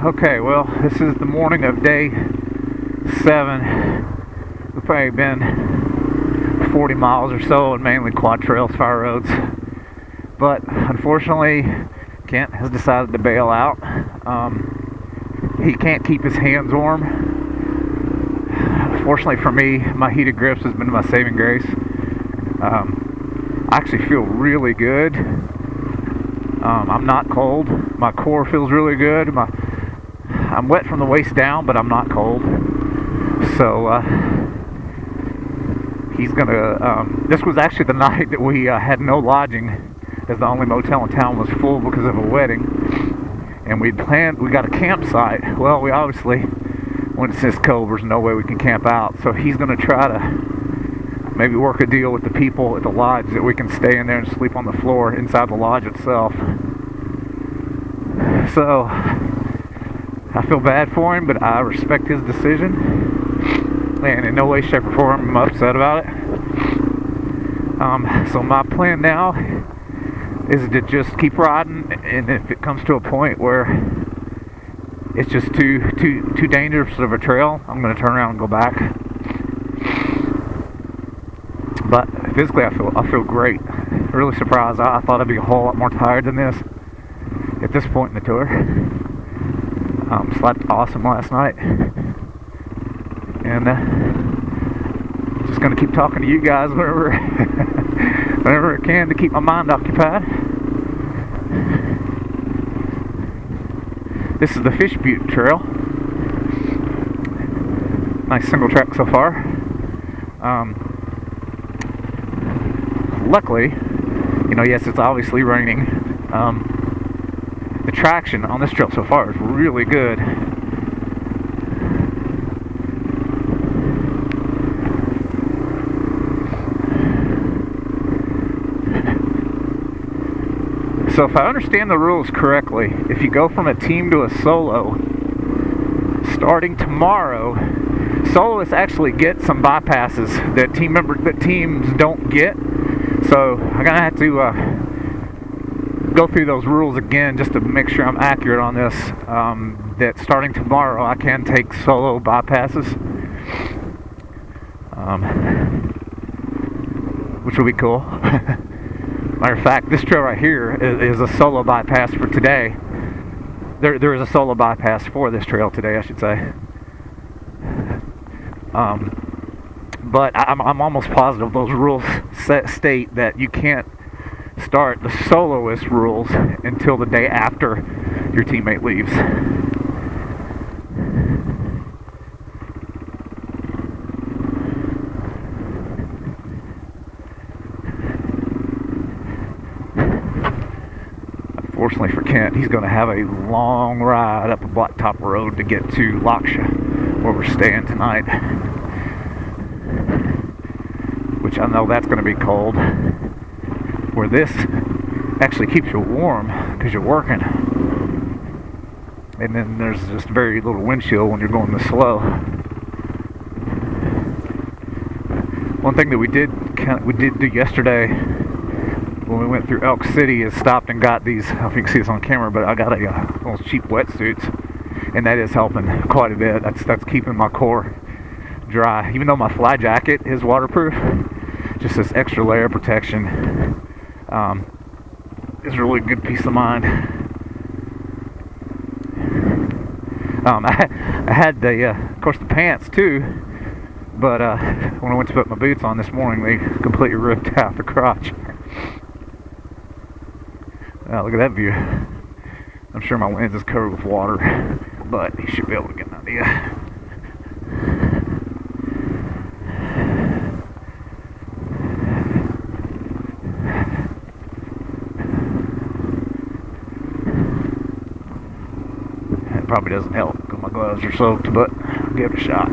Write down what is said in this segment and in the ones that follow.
Okay, well, this is the morning of day 7. We've probably been 40 miles or so, and mainly quad trails, fire roads. But unfortunately, Kent has decided to bail out. He can't keep his hands warm. Fortunately for me, my heated grips has been my saving grace. I actually feel really good. I'm not cold. My core feels really good. I'm wet from the waist down, but I'm not cold. So he's gonna. This was actually the night that we had no lodging, as the only motel in town was full because of a wedding, and we got a campsite. Well, we obviously, when it's this cold, there's no way we can camp out. So he's gonna try to maybe work a deal with the people at the lodge that we can stay in there and sleep on the floor inside the lodge itself. So I feel bad for him, but I respect his decision, and in no way, shape, or form I'm upset about it. So my plan now is to just keep riding, and if it comes to a point where it's just too dangerous of a trail, I'm going to turn around and go back. But physically, I feel great. Really surprised. I thought I'd be a whole lot more tired than this at this point in the tour. Slept awesome last night, and just gonna keep talking to you guys whenever I can to keep my mind occupied. This is the Butte trail. Nice single track so far. Luckily, yes, it's obviously raining. The traction on this trail so far is really good. So if I understand the rules correctly, if you go from a team to a solo, starting tomorrow, soloists actually get some bypasses that teams don't get. So I'm gonna have to go through those rules again just to make sure I'm accurate on this. That starting tomorrow, I can take solo bypasses, which will be cool. Matter of fact, this trail right here is a solo bypass for today. There is a solo bypass for this trail today, I should say. But I'm almost positive those rules state that you can't start the soloist rules until the day after your teammate leaves. Unfortunately for Kent, he's going to have a long ride up a blacktop road to get to Laksha, where we're staying tonight. Which I know that's going to be cold. Where this actually keeps you warm because you're working. And then there's just very little wind chill when you're going this slow. One thing that we did do yesterday when we went through Elk City is stopped and got these, I don't know if you can see this on camera, but I got those cheap wetsuits, and that is helping quite a bit. That's keeping my core dry. Even though my fly jacket is waterproof, just this extra layer of protection is a really good peace of mind. I had of course, the pants too, but when I went to put my boots on this morning, they completely ripped out the crotch. Look at that view. I'm sure my lens is covered with water, but you should be able to get an idea. It probably doesn't help because my gloves are soaked, but I'll give it a shot.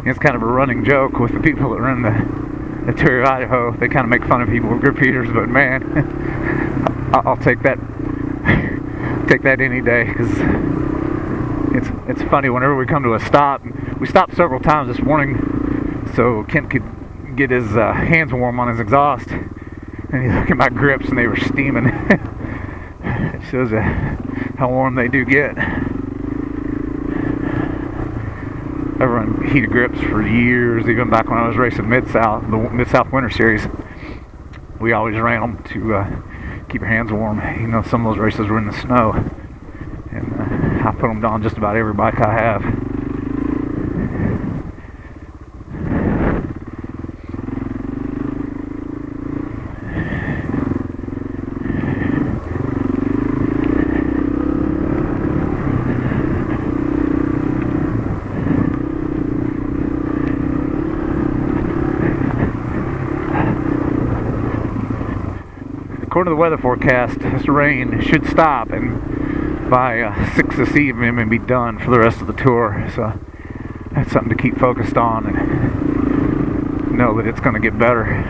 It's kind of a running joke with the people that run the tour of Idaho. They kind of make fun of people with grip heaters, but man, I'll take that any day, because It's funny, whenever we come to a stop, we stopped several times this morning so Kent could get his hands warm on his exhaust, and he looked at my grips and they were steaming. It shows you how warm they do get. I've run heated grips for years, even back when I was racing Mid-South, the Mid-South Winter Series. We always ran them to keep your hands warm. You know, some of those races were in the snow, and I put them on just about every bike I have. According to the weather forecast, this rain should stop and by 6 this evening and be done for the rest of the tour. So that's something to keep focused on and know that it's going to get better.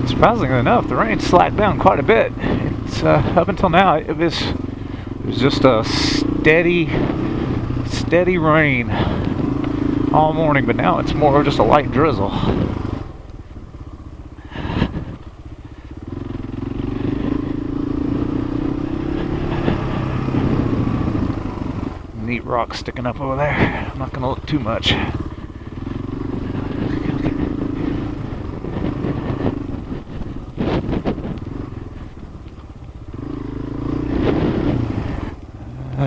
Surprisingly enough, the rain slacked down quite a bit. It's up until now it was just a steady rain all morning, but now it's more of just a light drizzle. Neat rock sticking up over there. I'm not going to look too much.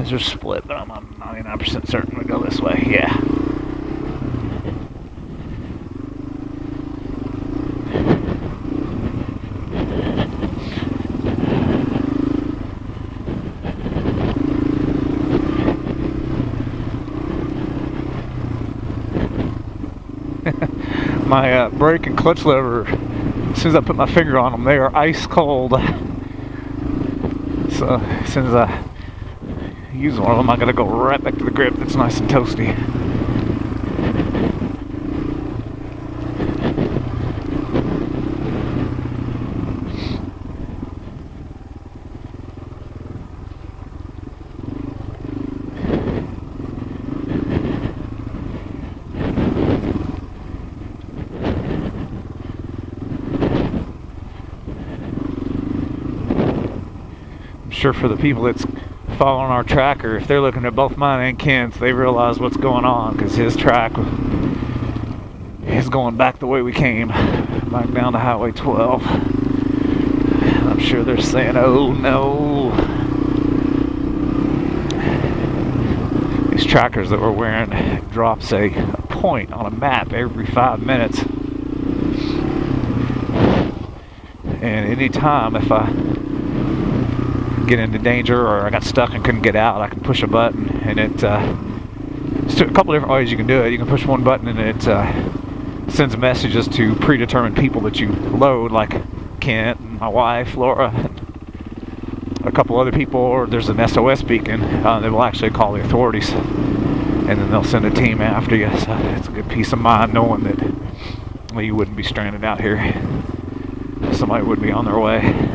They're split, but I'm 99% certain we go this way. Yeah. My brake and clutch lever, as soon as I put my finger on them, they are ice cold. So as soon as I use one of them, I gotta go right back to the grip that's nice and toasty. I'm sure for the people that's following our tracker, if they're looking at both mine and Kent's, they realize what's going on, because his track is going back the way we came, back down to Highway 12. I'm sure they're saying, oh no. These trackers that we're wearing drops a point on a map every 5 minutes. And anytime if I get into danger or I got stuck and couldn't get out, I can push a button, and it's a couple different ways you can do it. You can push one button and it sends messages to predetermined people that you load, like Kent and my wife Laura, a couple other people, or there's an SOS beacon, they will actually call the authorities, and then they'll send a team after you. So it's a good peace of mind knowing that, well, you wouldn't be stranded out here. Somebody would be on their way.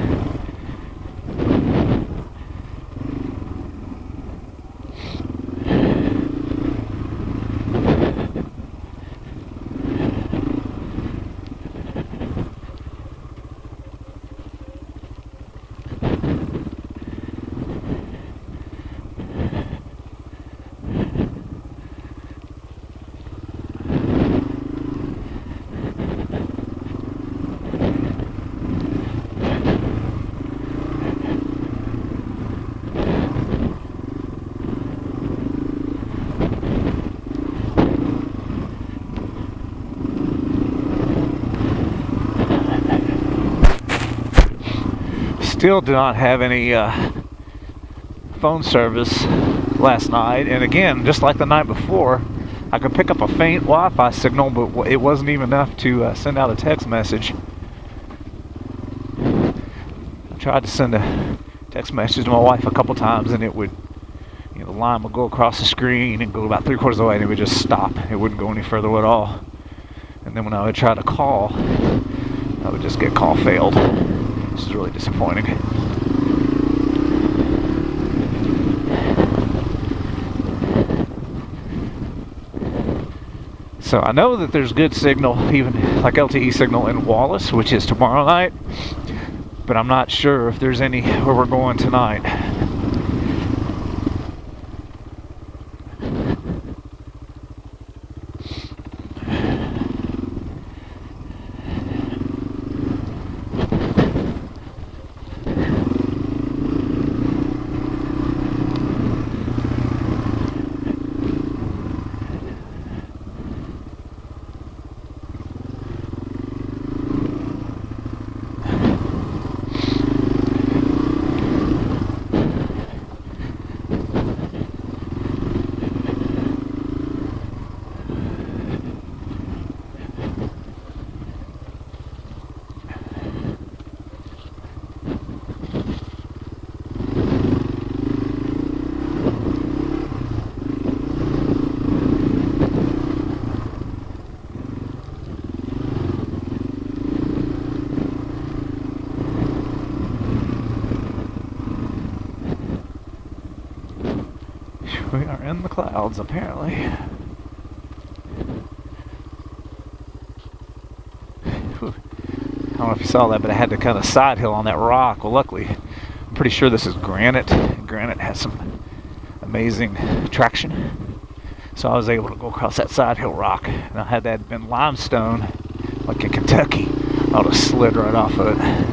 Still do not have any phone service last night, and again, just like the night before, I could pick up a faint Wi-Fi signal, but it wasn't even enough to send out a text message. I tried to send a text message to my wife a couple times, and it would, the line would go across the screen and go about 3/4 of the way, and it would just stop. It wouldn't go any further at all. And then when I would try to call, I would just get call failed. This is really disappointing. So I know that there's good signal, even like LTE signal in Wallace, which is tomorrow night, but I'm not sure if there's any where we're going tonight. We are in the clouds, apparently. Whew. I don't know if you saw that, but I had to kind of side hill on that rock. Well, luckily, I'm pretty sure this is granite. Granite has some amazing traction. So I was able to go across that side hill rock. Now, had that been limestone, like in Kentucky, I would have slid right off of it.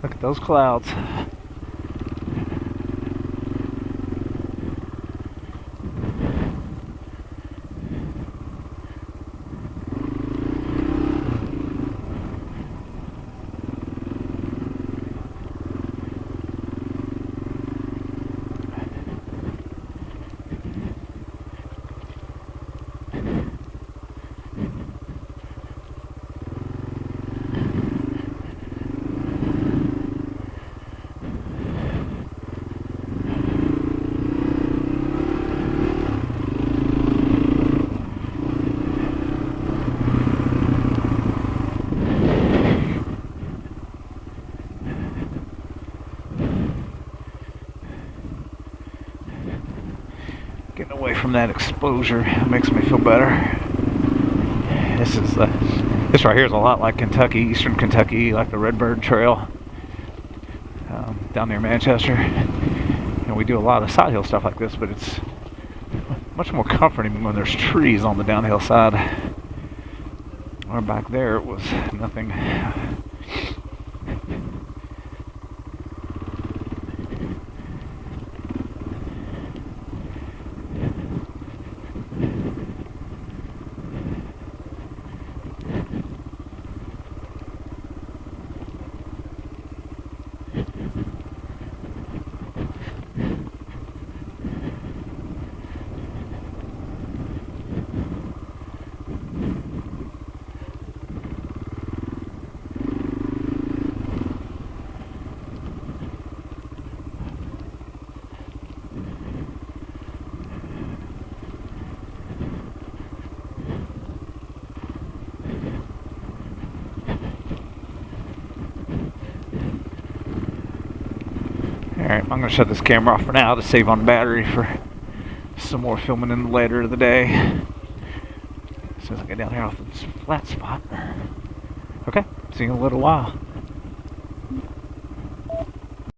Look at those clouds. Getting away from that exposure makes me feel better. This right here is a lot like Kentucky, eastern Kentucky, like the Redbird Trail down near Manchester. And we do a lot of side hill stuff like this, but it's much more comforting when there's trees on the downhill side. Or back there, it was nothing. Alright, I'm going to shut this camera off for now to save on battery for some more filming in the later of the day. As soon as I get down here off this flat spot. Okay, see you in a little while.